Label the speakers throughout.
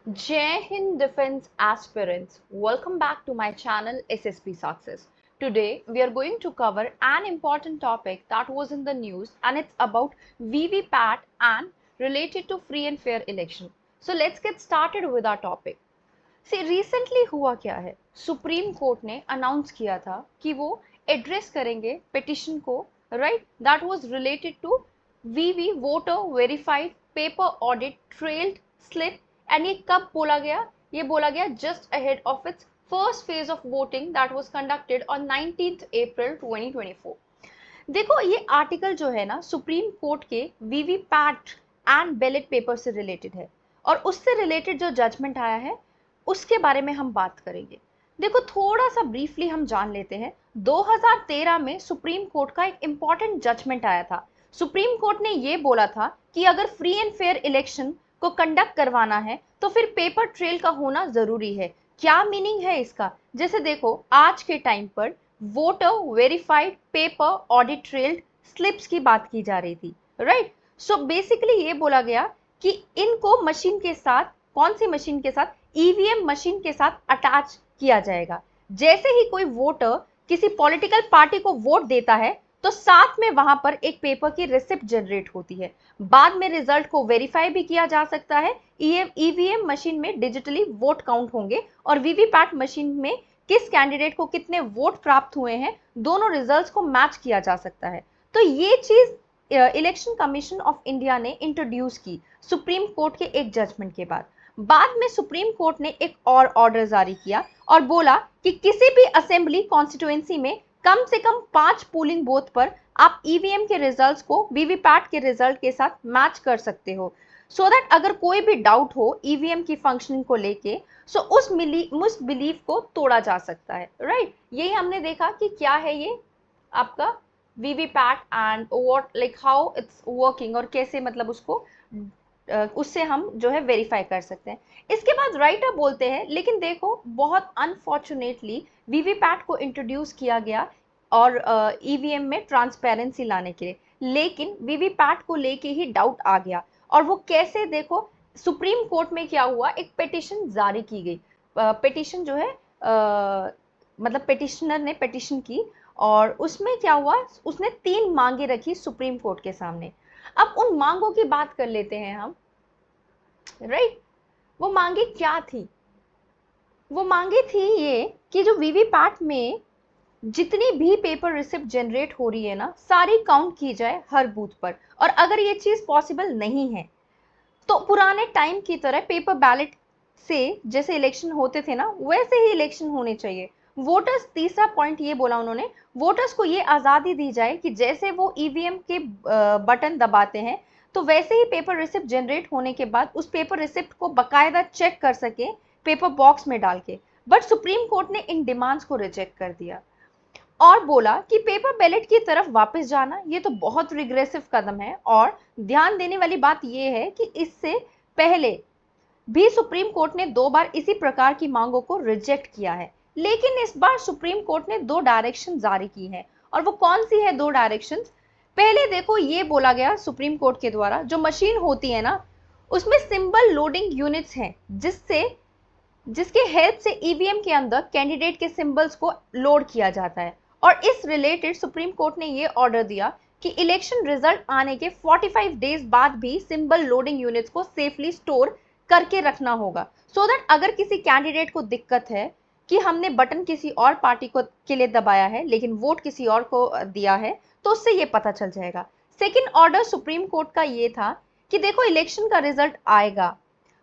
Speaker 1: Jai Hind Defense Aspirants, welcome back to my channel SSP Success. Today we are going to cover an important topic that was in the news, and it's about VVPAT and related to free and fair election. So let's get started with our topic. See, recently हुआ क्या है, supreme court ने announce किया था कि वो address करेंगे petition को, right, that was related to VV voter verified paper audit trailed slip. And ये कब बोला गया? ये बोला गया just ahead of its first phase of voting that was conducted on 19th April 2024। देखो, ये आर्टिकल जो है ना, सुप्रीम कोर्ट के वीवीपैट एंड बैलेट पेपर से रिलेटेड है, और उससे रिलेटेड जो जजमेंट आया है उसके बारे में हम बात करेंगे। देखो, थोड़ा सा ब्रीफली हम जान लेते हैं। 2013 में सुप्रीम कोर्ट का एक इंपॉर्टेंट जजमेंट आया था। सुप्रीम कोर्ट ने ये बोला था कि अगर फ्री एंड फेयर इलेक्शन को कंडक्ट करवाना है तो फिर पेपर ट्रेल का होना जरूरी है। क्या मीनिंग है इसका? जैसे देखो, आज के टाइम पर voter verified paper audit trailed slips की बात की जा रही थी, राइट। सो बेसिकली ये बोला गया कि इनको मशीन के साथ, कौन सी मशीन के साथ? ईवीएम मशीन के साथ अटैच किया जाएगा। जैसे ही कोई वोटर किसी पॉलिटिकल पार्टी को वोट देता है तो साथ में वहां पर एक पेपर की रिसिप्ट जनरेट होती है। बाद में रिजल्ट को वेरीफाई भी किया जा सकता है। ईवीएम मशीन में डिजिटली वोट काउंट होंगे और वीवीपैट मशीन में किस कैंडिडेट को कितने वोट प्राप्त हुए हैं, दोनों रिजल्ट्स को मैच किया जा सकता है। तो ये चीज इलेक्शन कमीशन ऑफ इंडिया ने इंट्रोड्यूस की सुप्रीम कोर्ट के एक जजमेंट के बाद। बाद में सुप्रीम कोर्ट ने एक और ऑर्डर जारी किया और बोला कि किसी भी असेंबली कॉन्स्टिट्यूएंसी में कम से कम 5 पोलिंग बूथ पर आप ईवीएम के रिजल्ट्स को वीवीपैट के रिजल्ट के साथ मैच कर सकते हो, सो दैट अगर कोई भी डाउट हो ईवीएम की फंक्शनिंग को लेके, सो उस बिलीफ को तोड़ा जा सकता है, राइट। यही हमने देखा कि क्या है ये आपका VVPAT and what, like how it's working, और कैसे मतलब उसको उससे हम जो है वेरीफाई कर सकते हैं। इसके बाद राइटर बोलते हैं, लेकिन देखो, बहुत अनफॉर्चुनेटली वीवीपैट को इंट्रोड्यूस किया गया और ईवीएम में ट्रांसपेरेंसी लाने के लिए, लेकिन वीवीपैट को लेके ही डाउट आ गया। और वो कैसे? देखो, सुप्रीम कोर्ट में क्या हुआ, एक पिटिशन जारी की गई। पिटिशन जो है मतलब पिटिशनर ने पिटिशन की, और उसमें क्या हुआ, उसने 3 मांगे रखी सुप्रीम कोर्ट के सामने। अब उन मांगों की बात कर लेते हैं हम, राइट। वो मांगे क्या थी? वो मांगे थी ये कि जो वीवीपैट में जितनी भी पेपर रिसिप्ट जनरेट हो रही है ना, सारी काउंट की जाए हर बूथ पर। और अगर ये चीज पॉसिबल नहीं है तो पुराने टाइम की तरह पेपर बैलेट से जैसे इलेक्शन होते थे ना, वैसे ही इलेक्शन होने चाहिए। वोटर्स, तीसरा पॉइंट ये बोला उन्होंने, वोटर्स को ये आज़ादी दी जाए कि जैसे वो ईवीएम के बटन दबाते हैं तो वैसे ही पेपर रिसिप्ट जनरेट होने के बाद उस पेपर रिसिप्ट को बकायदा चेक कर सके पेपर बॉक्स में डाल के। बट सुप्रीम कोर्ट ने इन डिमांड्स को रिजेक्ट कर दिया और बोला कि पेपर बैलेट की तरफ वापस जाना ये तो बहुत रिग्रेसिव कदम है। और ध्यान देने वाली बात यह है कि इससे पहले भी सुप्रीम कोर्ट ने 2 बार इसी प्रकार की मांगों को रिजेक्ट किया है, लेकिन इस बार सुप्रीम कोर्ट ने 2 डायरेक्शन जारी की हैं। और वो कौन सी है 2 डायरेक्शंस? पहले देखो, ये बोला गया सुप्रीम कोर्ट के द्वारा, जो मशीन होती है ना, उसमें सिंबल लोडिंग यूनिट्स हैं, जिसके हेल्प से ईवीएम के अंदर कैंडिडेट के सिंबल्स को लोड किया जाता है। और इस रिलेटेड सुप्रीम कोर्ट ने ये ऑर्डर दिया कि इलेक्शन रिजल्ट आने के 45 डेज बाद भी सिंबल लोडिंग यूनिट्स को सेफली स्टोर करके रखना होगा, सो दैट अगर किसी कैंडिडेट को दिक्कत है कि हमने बटन किसी और पार्टी को के लिए दबाया है लेकिन वोट किसी और को दिया है, तो उससे ये पता चल जाएगा। सेकेंड ऑर्डर सुप्रीम कोर्ट का ये था कि देखो, इलेक्शन का रिजल्ट आएगा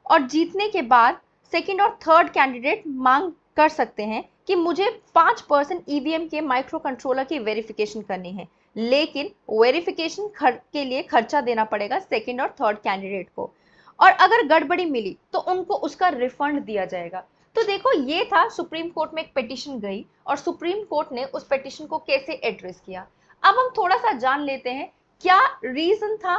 Speaker 1: और जीतने के बाद सेकंड और थर्ड कैंडिडेट मांग कर सकते हैं कि मुझे 5% ईवीएम के माइक्रो कंट्रोलर की वेरिफिकेशन करनी है, लेकिन वेरिफिकेशन के लिए खर्चा देना पड़ेगा सेकंड और थर्ड कैंडिडेट को, और अगर गड़बड़ी मिली तो उनको उसका रिफंड दिया जाएगा। तो देखो, ये था सुप्रीम कोर्ट में एक पिटिशन गई और सुप्रीम कोर्ट ने उस पिटिशन को कैसे एड्रेस किया। अब हम थोड़ा सा जान लेते हैं क्या रीजन था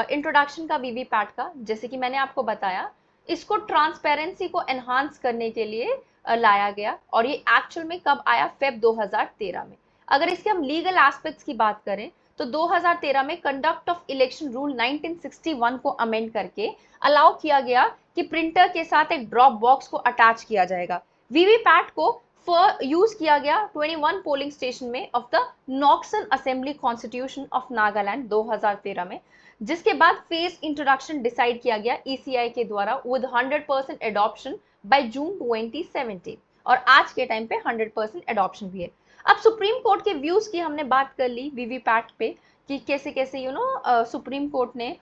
Speaker 1: इंट्रोडक्शन का वीवीपैट का। जैसे कि मैंने आपको बताया, इसको ट्रांसपेरेंसी को एनहांस करने के लिए लाया गया, और ये एक्चुअल में कब आया? फेब 2013 में। अगर इसके हम लीगल एस्पेक्ट्स की बात करें तो 2013 में कंडक्ट ऑफ इलेक्शन रूल 1961 को अमेंड करके अलाउ किया गया कि प्रिंटर के साथ एक ड्रॉप बॉक्स को अटैच किया जाएगा। वीवीपैट को यूज किया गया 21 पोलिंग स्टेशन में of the Noksen assembly constitution of Nagaland 2013 में, जिसके बाद फेज इंट्रोडक्शन डिसाइड किया गया ईसीआई के द्वारा विद 100% एडॉप्शन बाय जून 2017 और आज के टाइम पे 100% एडॉप्शन भी है। अब सुप्रीम कोर्ट के व्यूज की हमने बात कर ली वीवीपैट पे कि कैसे कैसे सुप्रीम कोर्ट ने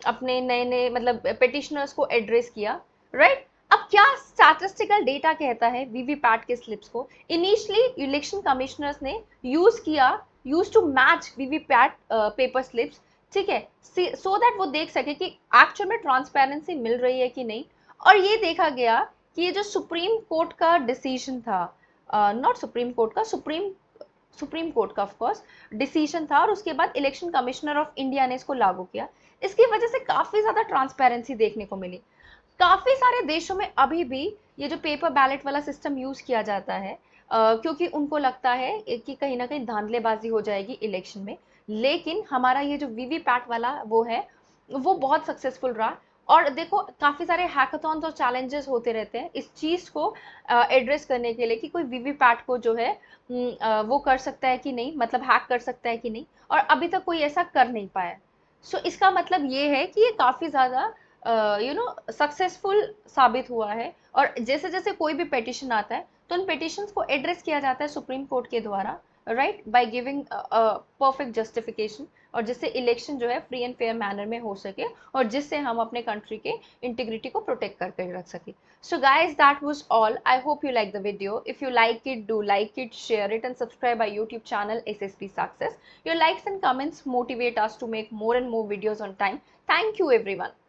Speaker 1: अपने नए नए मतलब पिटिशनर्स को एड्रेस किया, राइट। अब क्या स्टैटिस्टिकल डेटा कहता है वीवीपैट के स्लिप्स को? इनिशियली इलेक्शन कमिश्नर्स ने use to match VVPAT paper slips, ठीक है, सो दैट वो देख सके कि एक्चुअल में ट्रांसपेरेंसी मिल रही है कि नहीं। और ये देखा गया कि ये जो सुप्रीम कोर्ट का डिसीजन था, नॉट सुप्रीम कोर्ट का, सुप्रीम कोर्ट का ऑफ कोर्स डिसीजन था, और उसके बाद इलेक्शन कमिश्नर ऑफ इंडिया ने इसको लागू किया। इसकी वजह से काफी ज्यादा ट्रांसपेरेंसी देखने को मिली। काफी सारे देशों में अभी भी ये जो पेपर बैलेट वाला सिस्टम यूज किया जाता है, क्योंकि उनको लगता है कि कहीं ना कहीं धांधलेबाजी हो जाएगी इलेक्शन में। लेकिन हमारा ये जो वीवीपैट वाला वो है, वो बहुत सक्सेसफुल रहा। और देखो काफी सारे हैकाथॉन्स और चैलेंजेस होते रहते हैं इस चीज को एड्रेस करने के लिए कि कोई वीवीपैट को जो है वो कर सकता है कि नहीं, मतलब हैक कर सकता है कि नहीं, और अभी तक कोई ऐसा कर नहीं पाया। सो इसका मतलब ये है कि ये काफी ज्यादा सक्सेसफुल साबित हुआ है। और जैसे जैसे कोई भी पेटिशन आता है तो उन पेटिशंस को एड्रेस किया जाता है सुप्रीम कोर्ट के द्वारा, right, by giving perfect justification, और जिससे इलेक्शन जो है फ्री एंड फेयर मैनर में हो सके और जिससे हम अपने कंट्री के इंटीग्रिटी को प्रोटेक्ट करके रख सके। So guys, that was all. I hope you like the video. If you like it, do like it, share it, and subscribe our YouTube channel SSP Success. Your likes and comments motivate us to make more and more videos on time. Thank you everyone.